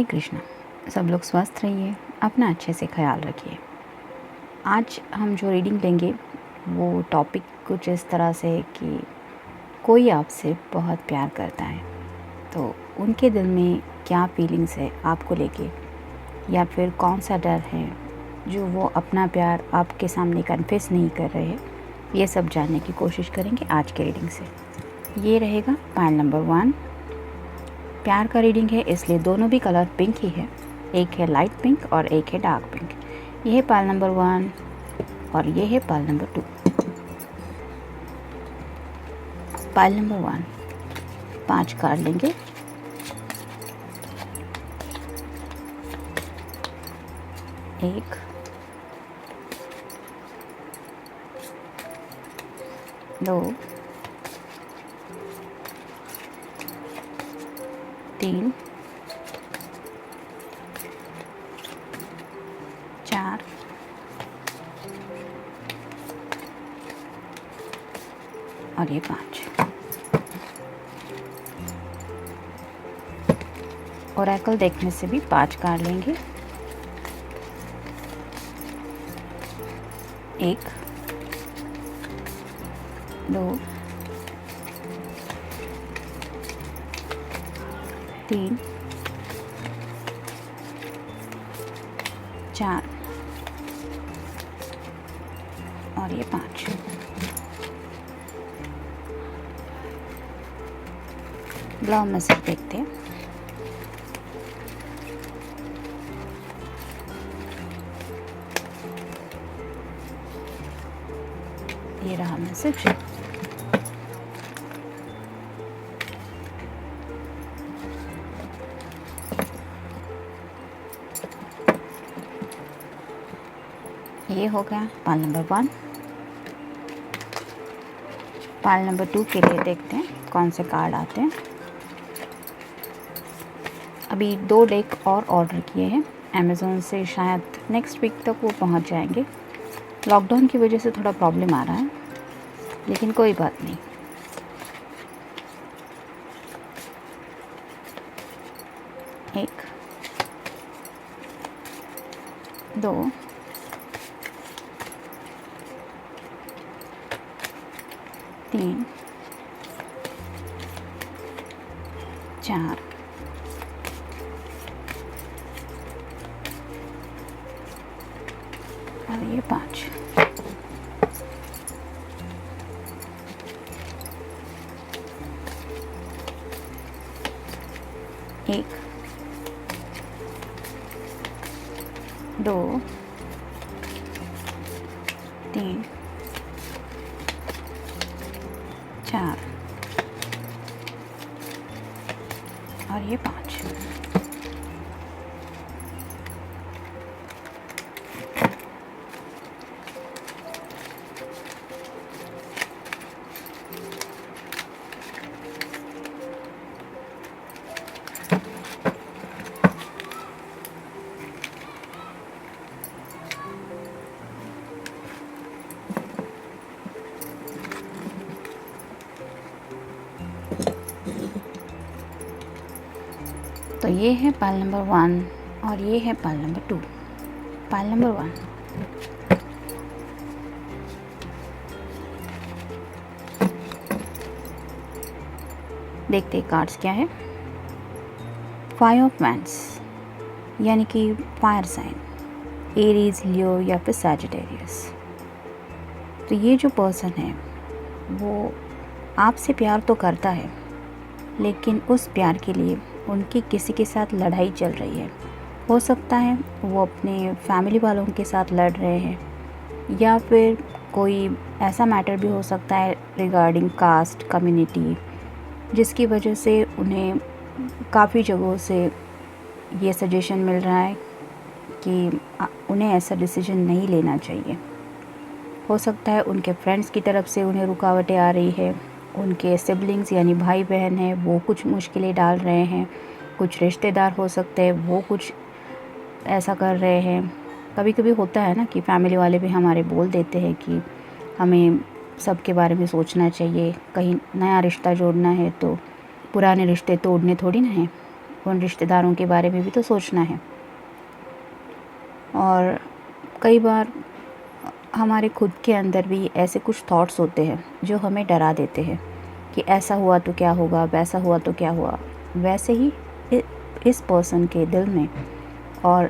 हरे कृष्णा। सब लोग स्वस्थ रहिए, अपना अच्छे से ख्याल रखिए। आज हम जो रीडिंग लेंगे वो टॉपिक कुछ इस तरह से है कि कोई आपसे बहुत प्यार करता है तो उनके दिल में क्या फीलिंग्स है आपको लेके, या फिर कौन सा डर है जो वो अपना प्यार आपके सामने कन्फेस नहीं कर रहे हैं। ये सब जानने की कोशिश करेंगे आज के रीडिंग से। ये रहेगा पाइल नंबर 1। प्यार का रीडिंग है इसलिए दोनों भी कलर पिंक ही है। एक है लाइट पिंक और एक है डार्क पिंक। ये है पाइल नंबर 1 और ये है pile number 2। Pile number 1 5 card लेंगे। एक, दो, तीन, चार और ये 5। ओरेकल देखने से भी 5 कार्ड लेंगे। एक, दो, तीन, चार और ये 5। ब्लाउ मैसेज देखते हैं। ये रहा मैसेज। ये हो गया पाइल नंबर 1। पाइल नंबर 2 के लिए देखते हैं कौन से कार्ड आते हैं। अभी 2 डेक और ऑर्डर किए हैं अमेज़ॉन से, शायद नेक्स्ट वीक तक वो पहुंच जाएंगे। लॉकडाउन की वजह से थोड़ा प्रॉब्लम आ रहा है, लेकिन कोई बात नहीं। एक, दो, तीन, चार और ये 5। एक, दो, तीन, चार और ये 5। तो ये है पाइल नंबर 1 और ये है पाइल नंबर 2। पाइल नंबर 1, देखते कार्ड्स क्या है। 5 ऑफ वैंड्स यानी कि फायर साइन, एरीज, लियो या फिर सैजिटेरियस। तो ये जो पर्सन है वो आपसे प्यार तो करता है, लेकिन उस प्यार के लिए उनकी किसी के साथ लड़ाई चल रही है। हो सकता है वो अपने फैमिली वालों के साथ लड़ रहे हैं, या फिर कोई ऐसा मैटर भी हो सकता है रिगार्डिंग कास्ट कम्युनिटी, जिसकी वजह से उन्हें काफ़ी जगहों से ये सजेशन मिल रहा है कि उन्हें ऐसा डिसीजन नहीं लेना चाहिए। हो सकता है उनके फ्रेंड्स की तरफ से उन्हें रुकावटें आ रही है, उनके सिबलिंग्स यानी भाई बहन हैं वो कुछ मुश्किलें डाल रहे हैं, कुछ रिश्तेदार हो सकते हैं वो कुछ ऐसा कर रहे हैं। कभी कभी होता है ना कि फैमिली वाले भी हमारे बोल देते हैं कि हमें सबके बारे में सोचना चाहिए, कहीं नया रिश्ता जोड़ना है तो पुराने रिश्ते तोड़ने थोड़ी ना है। उन रिश्तेदारों के बारे में भी तो सोचना है। और कई बार हमारे खुद के अंदर भी ऐसे कुछ थॉट्स होते हैं जो हमें डरा देते हैं कि ऐसा हुआ तो क्या होगा, वैसा हुआ तो क्या हुआ। वैसे ही इस पर्सन के दिल में और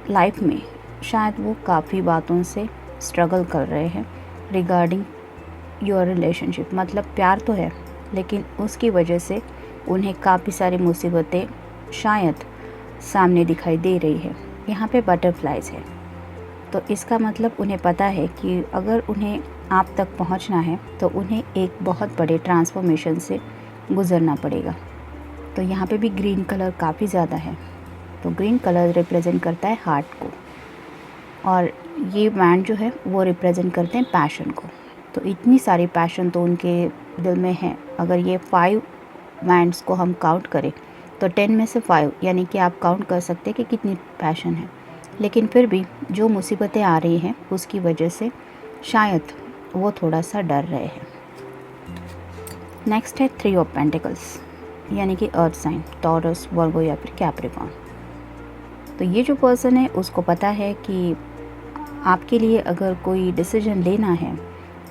लाइफ में शायद वो काफ़ी बातों से स्ट्रगल कर रहे हैं रिगार्डिंग योर रिलेशनशिप। मतलब प्यार तो है, लेकिन उसकी वजह से उन्हें काफ़ी सारी मुसीबतें शायद सामने दिखाई दे रही है। यहाँ पे बटरफ्लाइज है, तो इसका मतलब उन्हें पता है कि अगर उन्हें आप तक पहुंचना है तो उन्हें एक बहुत बड़े ट्रांसफॉर्मेशन से गुज़रना पड़ेगा। तो यहाँ पे भी ग्रीन कलर काफ़ी ज़्यादा है। तो ग्रीन कलर रिप्रेजेंट करता है हार्ट को, और ये बैंड जो है वो रिप्रेजेंट करते हैं पैशन को। तो इतनी सारी पैशन तो उनके दिल में है। अगर ये 5 बैंड्स को हम काउंट करें तो 10 में से 5 यानी कि आप काउंट कर सकते हैं कि कितनी पैशन है। लेकिन फिर भी जो मुसीबतें आ रही हैं उसकी वजह से शायद वो थोड़ा सा डर रहे हैं। नेक्स्ट है 3 ऑफ पेंटिकल्स, यानी कि अर्थ साइन, टॉरस, वर्गो या फिर कैप्रिकॉर्न। तो ये जो पर्सन है उसको पता है कि आपके लिए अगर कोई डिसीजन लेना है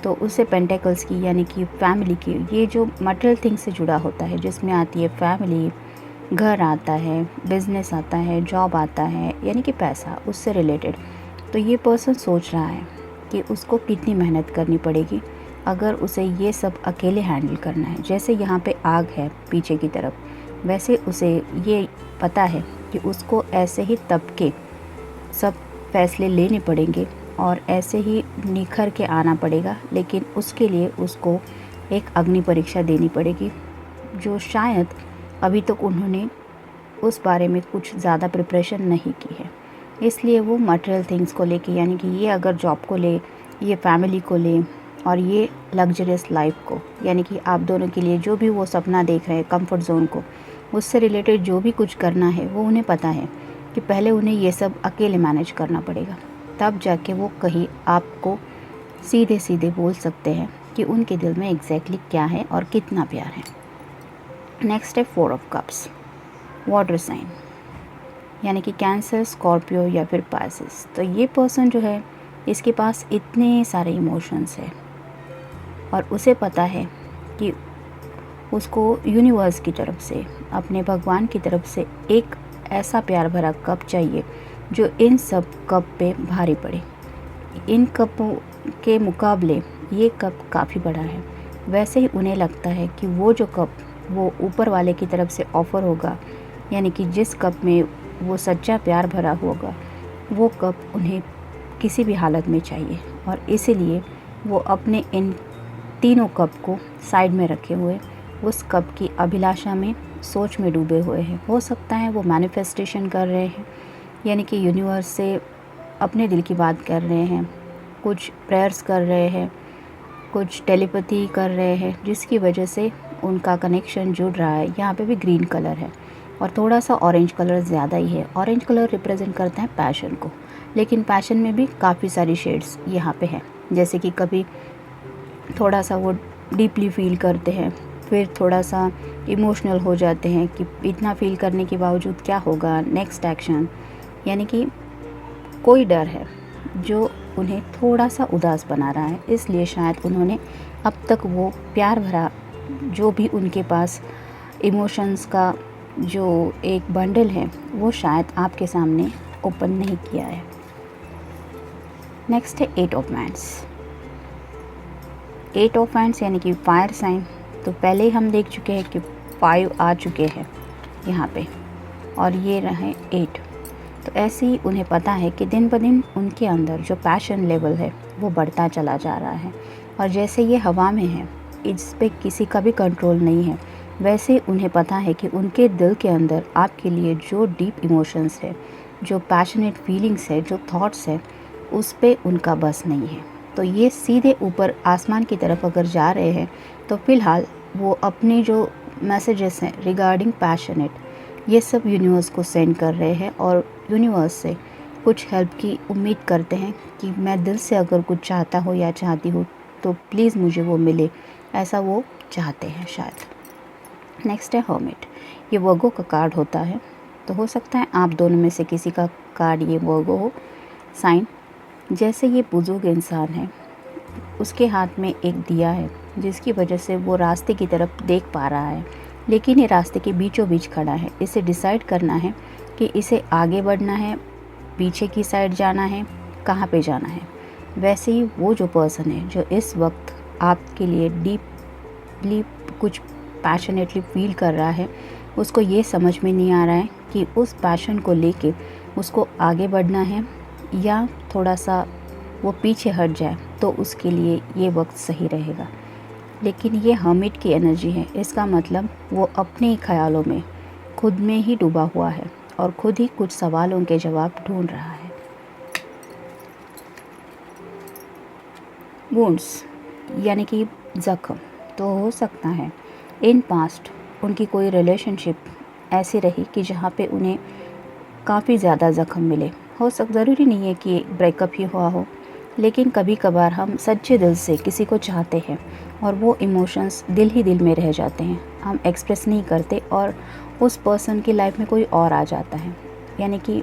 तो उसे पेंटिकल्स की यानी कि फैमिली की, ये जो मटेरियल थिंग से जुड़ा होता है जिसमें आती है फैमिली, घर आता है, बिजनेस आता है, जॉब आता है, यानी कि पैसा, उससे रिलेटेड। तो ये पर्सन सोच रहा है कि उसको कितनी मेहनत करनी पड़ेगी अगर उसे ये सब अकेले हैंडल करना है। जैसे यहाँ पे आग है पीछे की तरफ, वैसे उसे ये पता है कि उसको ऐसे ही तब के सब फैसले लेने पड़ेंगे और ऐसे ही निखर के आना पड़ेगा। लेकिन उसके लिए उसको एक अग्नि परीक्षा देनी पड़ेगी, जो शायद अभी तक उन्होंने उस बारे में कुछ ज़्यादा प्रिपरेशन नहीं की है। इसलिए वो मटेरियल थिंग्स को लेके, यानी कि ये अगर जॉब को ले, ये फैमिली को ले और ये लग्जरियस लाइफ को, यानी कि आप दोनों के लिए जो भी वो सपना देख रहे हैं कंफर्ट जोन को, उससे रिलेटेड जो भी कुछ करना है वो उन्हें पता है कि पहले उन्हें ये सब अकेले मैनेज करना पड़ेगा। तब जाके वो कहीं आपको सीधे सीधे बोल सकते हैं कि उनके दिल में एग्जैक्टली क्या है और कितना प्यार है। नेक्स्ट है 4 ऑफ कप्स, वाटर साइन, यानी कि कैंसर, स्कॉर्पियो या फिर पाइसेस। तो ये पर्सन जो है इसके पास इतने सारे इमोशंस है और उसे पता है कि उसको यूनिवर्स की तरफ से, अपने भगवान की तरफ से एक ऐसा प्यार भरा कप चाहिए जो इन सब कप पे भारी पड़े। इन कपों के मुकाबले ये कप काफ़ी बड़ा है। वैसे ही उन्हें लगता है कि वो जो कप वो ऊपर वाले की तरफ से ऑफ़र होगा, यानी कि जिस कप में वो सच्चा प्यार भरा होगा, वो कप उन्हें किसी भी हालत में चाहिए। और इसीलिए वो अपने इन तीनों कप को साइड में रखे हुए उस कप की अभिलाषा में, सोच में डूबे हुए हैं। हो सकता है वो मैनिफेस्टेशन कर रहे हैं, यानी कि यूनिवर्स से अपने दिल की बात कर रहे हैं, कुछ प्रेयर्स कर रहे हैं, कुछ टेलीपैथी कर रहे हैं, जिसकी वजह से उनका कनेक्शन जुड़ रहा है। यहाँ पे भी ग्रीन कलर है और थोड़ा सा ऑरेंज कलर ज़्यादा ही है। ऑरेंज कलर रिप्रेजेंट करता है पैशन को, लेकिन पैशन में भी काफ़ी सारी शेड्स यहाँ पे हैं। जैसे कि कभी थोड़ा सा वो डीपली फील करते हैं, फिर थोड़ा सा इमोशनल हो जाते हैं कि इतना फील करने के बावजूद क्या होगा, नेक्स्ट एक्शन, यानी कि कोई डर है जो उन्हें थोड़ा सा उदास बना रहा है। इसलिए शायद उन्होंने अब तक वो प्यार भरा जो भी उनके पास इमोशंस का जो एक बंडल है वो शायद आपके सामने ओपन नहीं किया है। नेक्स्ट है 8 ऑफ वांड्स। 8 ऑफ वांड्स यानी कि फायर साइन। तो पहले ही हम देख चुके हैं कि 5 आ चुके हैं यहाँ पे और ये रहे 8। तो ऐसे ही उन्हें पता है कि दिन ब दिन उनके अंदर जो पैशन लेवल है वो बढ़ता चला जा रहा है, और जैसे ये हवा में है, इस पे किसी का भी कंट्रोल नहीं है। वैसे उन्हें पता है कि उनके दिल के अंदर आपके लिए जो डीप इमोशंस है, जो पैशनेट फीलिंग्स है, जो थॉट्स है, उस पे उनका बस नहीं है। तो ये सीधे ऊपर आसमान की तरफ अगर जा रहे हैं तो फ़िलहाल वो अपने जो मैसेजेस हैं रिगार्डिंग पैशनेट, ये सब यूनिवर्स को सेंड कर रहे हैं और यूनिवर्स से कुछ हेल्प की उम्मीद करते हैं कि मैं दिल से अगर कुछ चाहता हूँ या चाहती हूँ तो प्लीज़ मुझे वो मिले, ऐसा वो चाहते हैं शायद। नेक्स्ट है हर्मिट। ये वर्गो का कार्ड होता है, तो हो सकता है आप दोनों में से किसी का कार्ड ये वर्गो हो साइन। जैसे ये बुजुर्ग इंसान है, उसके हाथ में एक दिया है जिसकी वजह से वो रास्ते की तरफ देख पा रहा है, लेकिन ये रास्ते के बीचों बीच खड़ा है। इसे डिसाइड करना है कि इसे आगे बढ़ना है, पीछे की साइड जाना है, कहाँ पे जाना है। वैसे ही वो जो पर्सन है जो इस वक्त आपके लिए डीपली कुछ पैशनेटली फील कर रहा है, उसको ये समझ में नहीं आ रहा है कि उस पैशन को लेके उसको आगे बढ़ना है या थोड़ा सा वो पीछे हट जाए, तो उसके लिए ये वक्त सही रहेगा। लेकिन ये हर्मिट की एनर्जी है, इसका मतलब वो अपने ही ख्यालों में खुद में ही डूबा हुआ है और खुद ही कुछ सवालों के जवाब ढूंढ रहा है। वुंड्स यानी कि ज़ख्म, तो हो सकता है इन पास्ट उनकी कोई रिलेशनशिप ऐसी रही कि जहाँ पे उन्हें काफ़ी ज़्यादा ज़ख्म मिले। ज़रूरी नहीं है कि ब्रेकअप ही हुआ हो, लेकिन कभी कभार हम सच्चे दिल से किसी को चाहते हैं और वो इमोशंस दिल ही दिल में रह जाते हैं, हम एक्सप्रेस नहीं करते और उस पर्सन की लाइफ में कोई और आ जाता है, यानी कि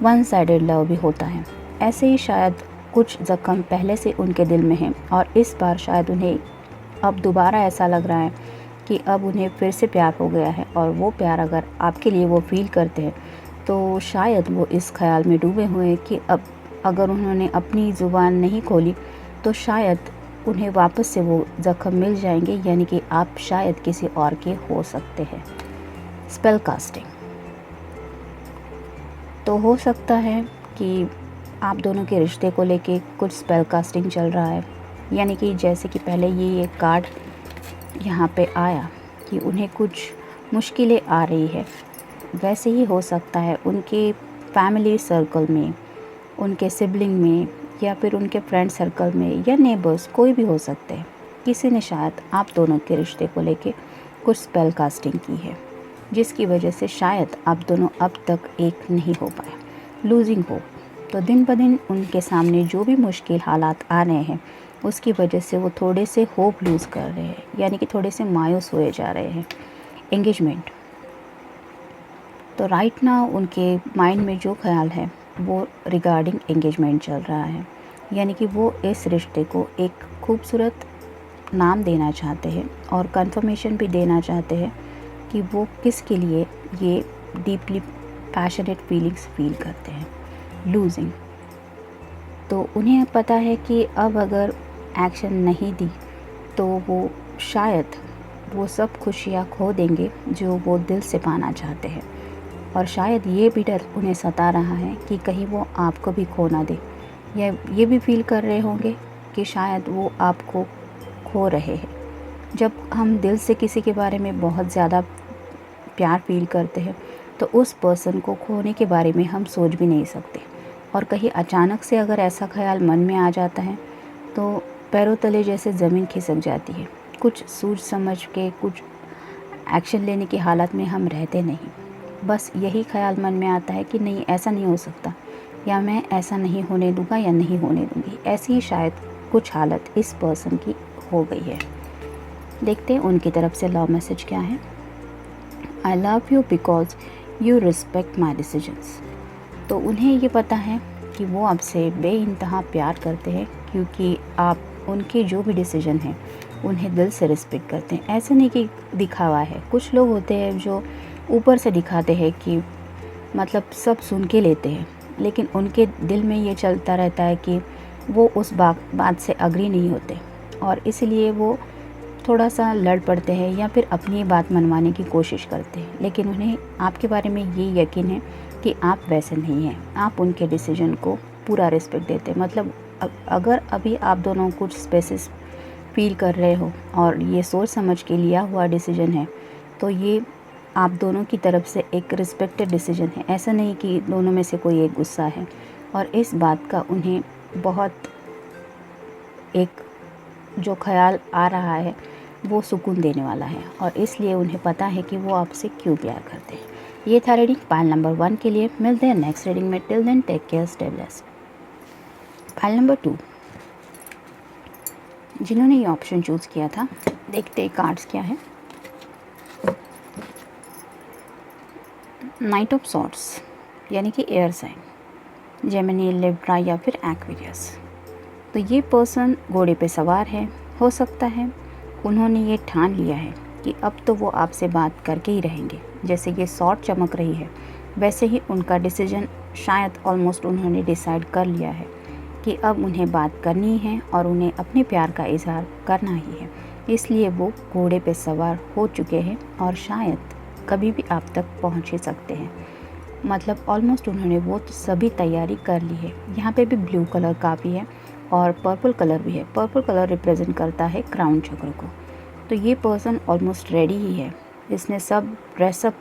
वन साइडेड लव भी होता है। ऐसे ही शायद कुछ ज़ख्म पहले से उनके दिल में हैं और इस बार शायद उन्हें अब दोबारा ऐसा लग रहा है कि अब उन्हें फिर से प्यार हो गया है, और वो प्यार अगर आपके लिए वो फील करते हैं तो शायद वो इस ख्याल में डूबे हुए हैं कि अब अगर उन्होंने अपनी ज़ुबान नहीं खोली तो शायद उन्हें वापस से वो ज़ख्म मिल जाएंगे, यानी कि आप शायद किसी और के हो सकते हैं। स्पेल कास्टिंग, तो हो सकता है कि आप दोनों के रिश्ते को लेके कुछ स्पेल कास्टिंग चल रहा है, यानी कि जैसे कि पहले ये कार्ड यहाँ पे आया कि उन्हें कुछ मुश्किलें आ रही है, वैसे ही हो सकता है उनके फैमिली सर्कल में, उनके सिबलिंग में, या फिर उनके फ्रेंड सर्कल में, या नेबर्स, कोई भी हो सकते हैं। किसी ने शायद आप दोनों के रिश्ते को लेके कुछ स्पेल कास्टिंग की है, जिसकी वजह से शायद आप दोनों अब तक एक नहीं हो पाए। लूजिंग होप, तो दिन ब दिन उनके सामने जो भी मुश्किल हालात आ रहे हैं उसकी वजह से वो थोड़े से होप लूज़ कर रहे हैं, यानी कि थोड़े से मायूस हुए जा रहे हैं। एंगेजमेंट, तो राइट नाउ उनके माइंड में जो ख्याल है वो रिगार्डिंग एंगेजमेंट चल रहा है, यानी कि वो इस रिश्ते को एक खूबसूरत नाम देना चाहते हैं और कंफर्मेशन भी देना चाहते हैं कि वो किसके लिए ये डीपली पैशनेट फीलिंग्स फील करते हैं। लूजिंग, तो उन्हें पता है कि अब अगर एक्शन नहीं दी तो वो शायद वो सब खुशियाँ खो देंगे जो वो दिल से पाना चाहते हैं, और शायद ये भी डर उन्हें सता रहा है कि कहीं वो आपको भी खो ना दे, या ये भी फील कर रहे होंगे कि शायद वो आपको खो रहे हैं। जब हम दिल से किसी के बारे में बहुत ज़्यादा प्यार फील करते हैं तो उस पर्सन को खोने के बारे में हम सोच भी नहीं सकते, और कहीं अचानक से अगर ऐसा ख्याल मन में आ जाता है तो पैरों तले जैसे ज़मीन खिसक जाती है। कुछ सोच समझ के कुछ एक्शन लेने की हालत में हम रहते नहीं, बस यही ख्याल मन में आता है कि नहीं, ऐसा नहीं हो सकता, या मैं ऐसा नहीं होने दूंगा या नहीं होने दूंगी। ऐसी ही शायद कुछ हालत इस पर्सन की हो गई है। देखते हैं उनकी तरफ से लव मैसेज क्या है। I love you because you respect my decisions, तो उन्हें ये पता है कि वो आपसे बेइंतहा प्यार करते हैं क्योंकि आप उनके जो भी डिसीजन हैं उन्हें दिल से रिस्पेक्ट करते हैं। ऐसा नहीं कि दिखावा है, कुछ लोग होते हैं जो ऊपर से दिखाते हैं कि मतलब सब सुन के लेते हैं, लेकिन उनके दिल में ये चलता रहता है कि वो उस बात से अग्री नहीं होते, और इसलिए वो थोड़ा सा लड़ पड़ते हैं या फिर अपनी बात मनवाने की कोशिश करते हैं। लेकिन उन्हें आपके बारे में ये यकीन है कि आप वैसे नहीं हैं, आप उनके डिसीजन को पूरा रिस्पेक्ट देते हैं। मतलब अगर अभी आप दोनों कुछ स्पेसिस फील कर रहे हो और ये सोच समझ के लिया हुआ डिसीजन है, तो ये आप दोनों की तरफ से एक रिस्पेक्टेड डिसीजन है। ऐसा नहीं कि दोनों में से कोई एक गुस्सा है, और इस बात का उन्हें बहुत एक जो ख्याल आ रहा है वो सुकून देने वाला है, और इसलिए उन्हें पता है कि वो आपसे क्यों प्यार करते हैं। ये था रीडिंग पाइल नंबर 1 के लिए। मिलते हैं नेक्स्ट रीडिंग में। Till then take care, stay blessed. Pile number 2, जिन्होंने ये ऑप्शन चूज़ किया था, देखते हैं कार्ड्स क्या है। नाइट ऑफ सॉर्ट्स यानी कि एयर साइन, जेमिनी, लिब्रा या फिर एक्वेरियस। तो ये पर्सन घोड़े पे सवार है। हो सकता है उन्होंने ये ठान लिया है कि अब तो वो आपसे बात करके ही रहेंगे। जैसे ये सॉर्ट चमक रही है वैसे ही उनका डिसीजन शायद ऑलमोस्ट उन्होंने डिसाइड कर लिया है कि अब उन्हें बात करनी है और उन्हें अपने प्यार का इजहार करना ही है। इसलिए वो घोड़े पे सवार हो चुके हैं और शायद कभी भी आप तक पहुंच ही सकते हैं। मतलब ऑलमोस्ट उन्होंने वो सभी तैयारी कर ली है। यहाँ पे भी ब्लू कलर काफ़ी है और पर्पल कलर भी है। पर्पल कलर रिप्रेजेंट करता है क्राउन चक्र को। तो ये पर्सन ऑलमोस्ट रेडी ही है। इसने सब ड्रेसअप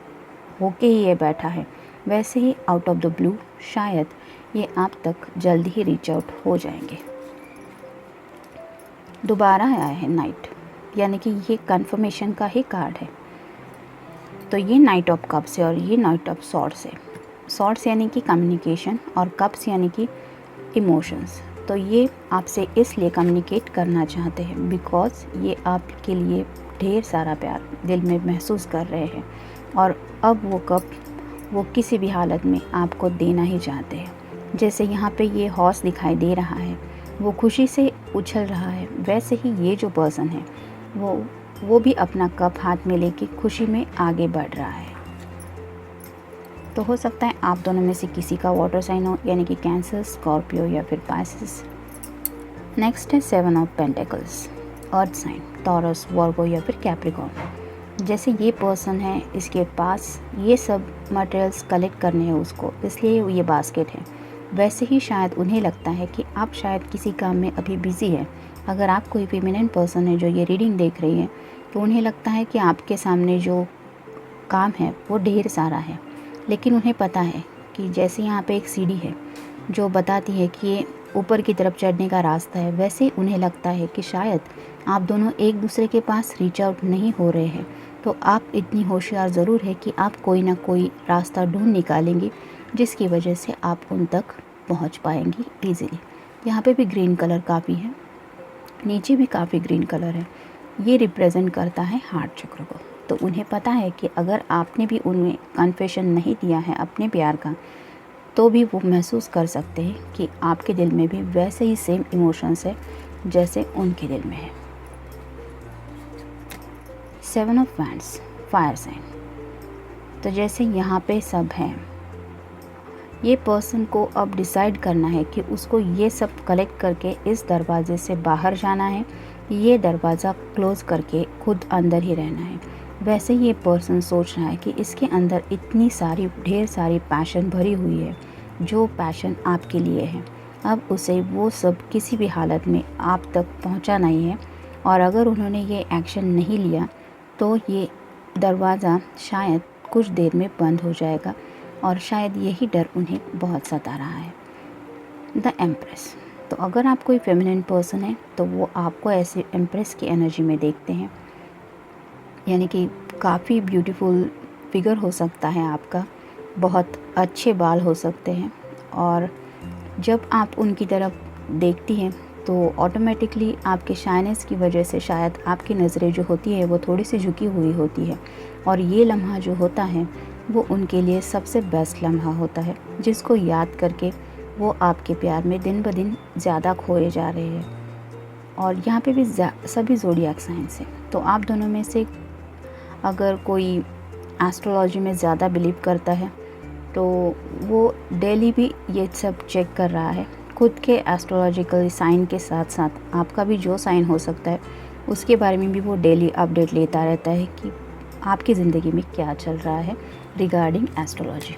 होके ही ये बैठा है। वैसे ही आउट ऑफ द ब्लू शायद ये आप तक जल्दी ही रीच आउट हो जाएंगे। दोबारा आया है नाइट, यानी कि ये कंफर्मेशन का ही कार्ड है। तो ये नाइट ऑफ कप्स है और ये नाइट ऑफ सॉर्ड्स है। सॉर्ड्स यानी कि कम्युनिकेशन और कप्स यानी कि इमोशंस। तो ये आपसे इसलिए कम्युनिकेट करना चाहते हैं बिकॉज ये आपके लिए ढेर सारा प्यार दिल में महसूस कर रहे हैं और अब वो कप वो किसी भी हालत में आपको देना ही चाहते हैं। जैसे यहाँ पे ये हॉर्स दिखाई दे रहा है, वो खुशी से उछल रहा है, वैसे ही ये जो पर्सन है वो भी अपना कप हाथ में लेके खुशी में आगे बढ़ रहा है। तो हो सकता है आप दोनों में से किसी का वाटर साइन हो, यानी कि कैंसर, स्कॉर्पियो या फिर पाइसेस। नेक्स्ट है 7 of pentacles, earth sign, Taurus, Virgo या फिर कैप्रिकॉर्न। जैसे ये पर्सन है, इसके पास ये सब मटेरियल्स कलेक्ट करने हैं उसको, इसलिए ये बास्केट है। वैसे ही शायद उन्हें लगता है कि आप शायद किसी काम में अभी बिज़ी है। अगर आप कोई फेमिनिन पर्सन है जो ये रीडिंग देख रही है तो उन्हें लगता है कि आपके सामने जो काम है वो ढेर सारा है, लेकिन उन्हें पता है कि जैसे यहाँ पे एक सीढ़ी है जो बताती है कि ये ऊपर की तरफ चढ़ने का रास्ता है, वैसे ही उन्हें लगता है कि शायद आप दोनों एक दूसरे के पास रीच आउट नहीं हो रहे हैं। तो आप इतनी होशियार ज़रूर है कि आप कोई ना कोई रास्ता ढूंढ निकालेंगी जिसकी वजह से आप उन तक पहुंच पाएंगी ईज़िली। यहाँ पे भी ग्रीन कलर काफ़ी है, नीचे भी काफ़ी ग्रीन कलर है। ये रिप्रेजेंट करता है हार्ट चक्र को। तो उन्हें पता है कि अगर आपने भी उन्हें कन्फेशन नहीं दिया है अपने प्यार का, तो भी वो महसूस कर सकते हैं कि आपके दिल में भी वैसे ही सेम इमोशंस है जैसे उनके दिल में है। 7 ऑफ वैंड्स, फायर साइन। तो जैसे यहाँ पे सब है, ये पर्सन को अब डिसाइड करना है कि उसको ये सब कलेक्ट करके इस दरवाजे से बाहर जाना है, ये दरवाज़ा क्लोज़ करके खुद अंदर ही रहना है। वैसे ये पर्सन सोच रहा है कि इसके अंदर इतनी सारी ढेर सारी पैशन भरी हुई है, जो पैशन आपके लिए है। अब उसे वो सब किसी भी हालत में आप तक पहुंचाना ही है और अगर उन्होंने ये एक्शन नहीं लिया तो ये दरवाज़ा शायद कुछ देर में बंद हो जाएगा और शायद यही डर उन्हें बहुत सता रहा है। The empress. तो अगर आप कोई फेमिनिन पर्सन है तो वो आपको ऐसे एम्प्रेस की एनर्जी में देखते हैं, यानी कि काफ़ी ब्यूटीफुल फिगर हो सकता है आपका, बहुत अच्छे बाल हो सकते हैं और जब आप उनकी तरफ देखती हैं तो ऑटोमेटिकली आपके शाइनेस की वजह से शायद आपकी नज़रें जो होती है वो थोड़ी सी झुकी हुई होती है और ये लम्हा जो होता है वो उनके लिए सबसे बेस्ट लम्हा होता है, जिसको याद करके वो आपके प्यार में दिन ब दिन ज़्यादा खोए जा रहे हैं। और यहाँ पे भी सभी ज़ोडिएक साइंस हैं। तो आप दोनों में से अगर कोई एस्ट्रोलॉजी में ज़्यादा बिलीव करता है तो वो डेली भी ये सब चेक कर रहा है, खुद के एस्ट्रोलॉजिकल साइन के साथ साथ आपका भी जो साइन हो सकता है उसके बारे में भी वो डेली अपडेट लेता रहता है कि आपकी ज़िंदगी में क्या चल रहा है रिगार्डिंग एस्ट्रोलॉजी।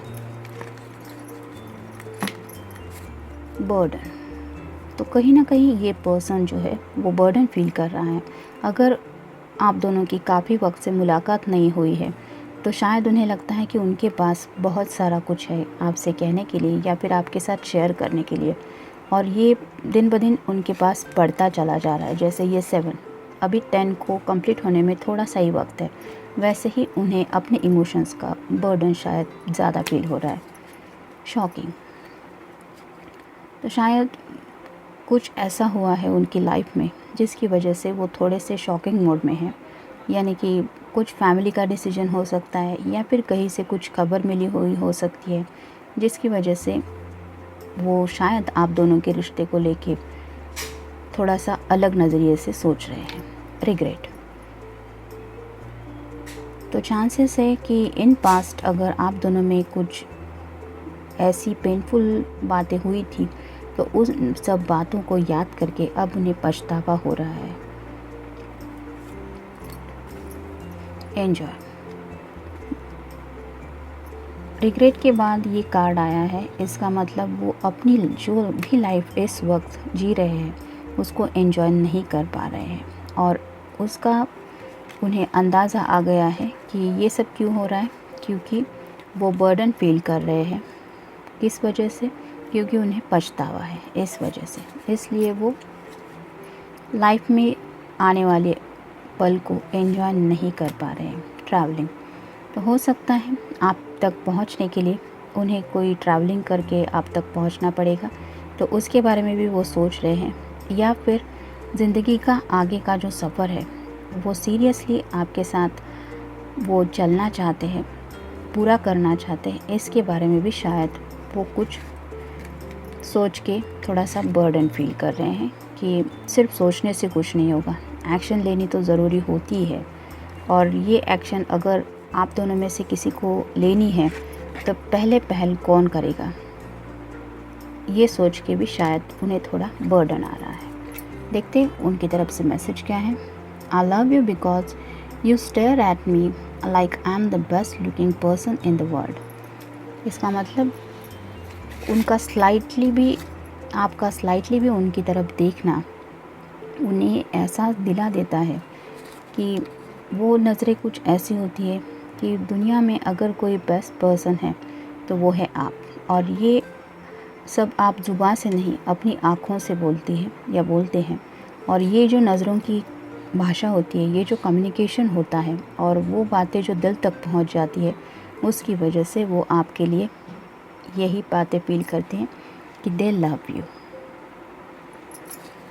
बर्डन। तो कहीं ना कहीं ये पर्सन जो है वो बर्डन फील कर रहा है। अगर आप दोनों की काफ़ी वक्त से मुलाकात नहीं हुई है तो शायद उन्हें लगता है कि उनके पास बहुत सारा कुछ है आपसे कहने के लिए या फिर आपके साथ शेयर करने के लिए, और ये दिन ब दिन उनके पास बढ़ता चला जा रहा है। जैसे ये 7 अभी 10 को कंप्लीट होने में थोड़ा सा ही वक्त है, वैसे ही उन्हें अपने इमोशंस का बर्डन शायद ज़्यादा फील हो रहा है। शॉकिंग। तो शायद कुछ ऐसा हुआ है उनकी लाइफ में जिसकी वजह से वो थोड़े से शॉकिंग मोड में हैं यानी कि कुछ फैमिली का डिसीजन हो सकता है या फिर कहीं से कुछ खबर मिली हुई हो सकती है, जिसकी वजह से वो शायद आप दोनों के रिश्ते को लेके थोड़ा सा अलग नज़रिए से सोच रहे हैं। रिग्रेट, तो चांसेस है कि इन पास्ट अगर आप दोनों में कुछ ऐसी पेनफुल बातें हुई थी तो उन सब बातों को याद करके अब उन्हें पछतावा हो रहा है। एंजॉय, रिग्रेट के बाद ये कार्ड आया है, इसका मतलब वो अपनी जो भी लाइफ इस वक्त जी रहे हैं उसको एंजॉय नहीं कर पा रहे हैं और उसका उन्हें अंदाज़ा आ गया है कि ये सब क्यों हो रहा है, क्योंकि वो बर्डन फील कर रहे हैं। किस वजह से? क्योंकि उन्हें पछतावा है इस वजह से, इसलिए वो लाइफ में आने वाले पल को एंजॉय नहीं कर पा रहे हैं। ट्रैवलिंग, तो हो सकता है आप तक पहुंचने के लिए उन्हें कोई ट्रैवलिंग करके आप तक पहुंचना पड़ेगा, तो उसके बारे में भी वो सोच रहे हैं, या फिर ज़िंदगी का आगे का जो सफ़र है वो सीरियसली आपके साथ वो चलना चाहते हैं, पूरा करना चाहते हैं, इसके बारे में भी शायद वो कुछ सोच के थोड़ा सा बर्डन फील कर रहे हैं कि सिर्फ सोचने से कुछ नहीं होगा, एक्शन लेनी तो ज़रूरी होती है। और ये एक्शन अगर आप दोनों में से किसी को लेनी है तो पहले पहल कौन करेगा, ये सोच के भी शायद उन्हें थोड़ा बर्डन आ रहा है। देखते हैं उनकी तरफ से मैसेज क्या है। I love you because you stare at me like I am the best looking person in the world. इसका मतलब उनका आपका स्लाइटली भी उनकी तरफ देखना उन्हें एहसास दिला देता है कि वो नज़रें कुछ ऐसी होती है कि दुनिया में अगर कोई बेस्ट पर्सन है तो वो है आप, और ये सब आप ज़ुबान से नहीं अपनी आँखों से बोलती है या बोलते हैं। और ये जो नज़रों की भाषा होती है, ये जो कम्युनिकेशन होता है और वो बातें जो दिल तक पहुंच जाती है, उसकी वजह से वो आपके लिए यही बातें फील करते हैं कि दे लव यू।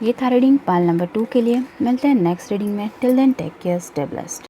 ये था रीडिंग पाल नंबर 2 के लिए। मिलते हैं नेक्स्ट रीडिंग में। Till then take care, stay blessed.